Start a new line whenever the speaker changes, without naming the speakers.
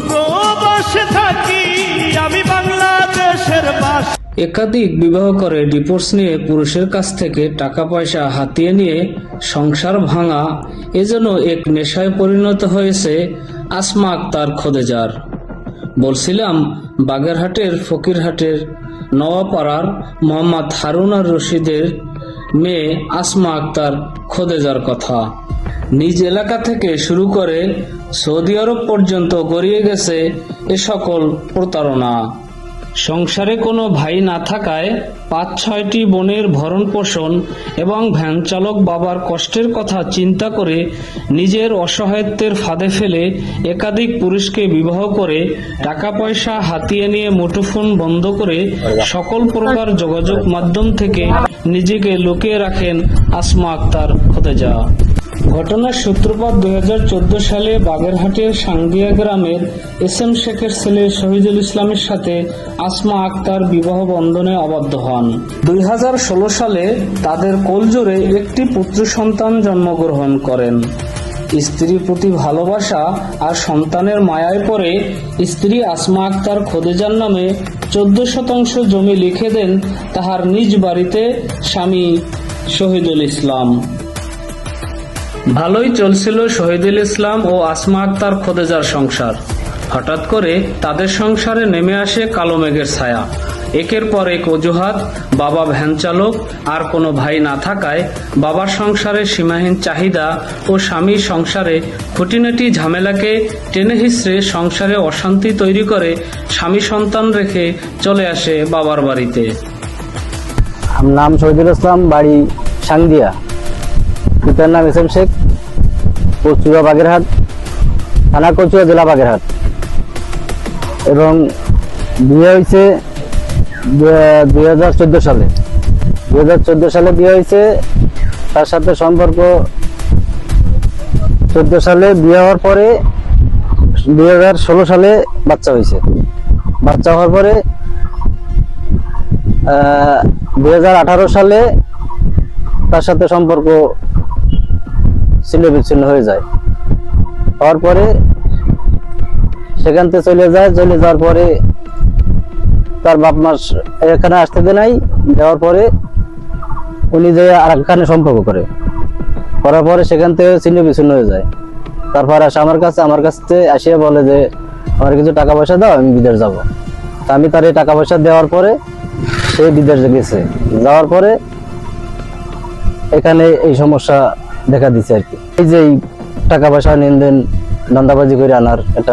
প্রবাসে থাকি আমি বাংলাদেশের বাস।
একাধিক বিবাহ করে ডিভোর্স নিয়ে পুরুষের কাছ থেকে টাকা পয়সা হাতিয়ে নিয়ে সংসার ভাঙা এজন্য এক নেশায় পরিণত হয়েছে আসমা আক্তার খোদেজার। বলছিলাম বাগেরহাটের ফকিরহাটের নওয়াপাড়ার মোহাম্মদ হারুন আর রশিদের মেয়ে আসমা আক্তার খোদেজার কথা। নিজ এলাকা থেকে শুরু করে সৌদি আরব পর্যন্ত গড়িয়ে গেছে এ সকল প্রতারণা। সংসারে কোনো ভাই না থাকায় ৫-৬টি বোনের ভরণ পোষণ এবং ভ্যান চালক বাবার কষ্টের কথা চিন্তা করে নিজের অসহায়ত্বের ফাঁদে ফেলে একাধিক পুরুষকে বিবাহ করে টাকা পয়সা হাতিয়ে নিয়ে মুঠোফোন বন্ধ করে সকল প্রকার যোগাযোগ মাধ্যম থেকে নিজেকে লুকিয়ে রাখেন আসমা আক্তার খোদেজা। ঘটনার সূত্রপাত ২০১৪ সালে বাগেরহাটের সাংদিয়া গ্রামের এস.এম. শেখের ছেলে শহীদুল ইসলামের সাথে আসমা আক্তার বিবাহ বন্ধনে আবদ্ধ হন। ২০১৬ সালে তাদের কোলজোড়ে একটি পুত্র সন্তান জন্মগ্রহণ করেন। স্ত্রীর প্রতি ভালোবাসা আর সন্তানের মায়ায় পড়ে স্ত্রী আসমা আক্তার খোদেজার নামে ১৪% জমি লিখে দেন তাহার নিজ বাড়িতে স্বামী শহীদুল ইসলাম। ভালোই চলছিল শহীদুল ইসলাম ও আসমা আক্তার খোদেজার সংসার। হঠাৎ করে তাদের সংসারে নেমে আসে কালো মেঘের ছায়া। একের পর এক অজুহাত, বাবা ভ্যান চালক আর কোনো ভাই না থাকায় বাবার সংসারে সীমাহীন চাহিদা ও স্বামীর সংসারে খুঁটিনাটি ঝামেলাকে টেনে হিঁচড়ে সংসারে অশান্তি তৈরি করে স্বামী সন্তান রেখে চলে আসে বাবার বাড়িতে।
নাম শহীদুল ইসলাম, বাড়ি সাংদিয়া, পিতার নাম এস.এম. শেখ, কচুয়া বাগেরহাট, থানা কচুয়া, জেলা বাগেরহাট। এবং বিয়ে হয়েছে ২০১৪ সালে। ২০১৪ সালে বিয়ে হয়েছে। তার সাথে সম্পর্ক ১৪ সালে বিয়ে হওয়ার পরে ২০১৬ সালে বাচ্চা হয়েছে। বাচ্চা হওয়ার পরে ২০১৮ সালে তার সাথে সম্পর্ক ছিন্ন বিচ্ছিন্ন হয়ে যায়। হওয়ার পরে সেখান থেকে চলে যাওয়ার পরে তার বাপ মা এখানে আসতে দেয় নাই। যাওয়ার পরে উনি যে আরেকখানে সম্পর্ক করার পরে সেখান থেকে ছিন্ন বিচ্ছিন্ন হয়ে যায়। তারপর আসে আমার কাছে আসিয়া বলে যে আমার কিছু টাকা পয়সা দাও, আমি বিদেশ যাব। তা আমি তার এই টাকা পয়সা দেওয়ার পরে সে বিদেশে গেছে। যাওয়ার পরে এখানে এই সমস্যা দেখা দিচ্ছে আর কি। এই যে টাকা পয়সা লেনদেন ধান্দাবাজি করে আনার একটা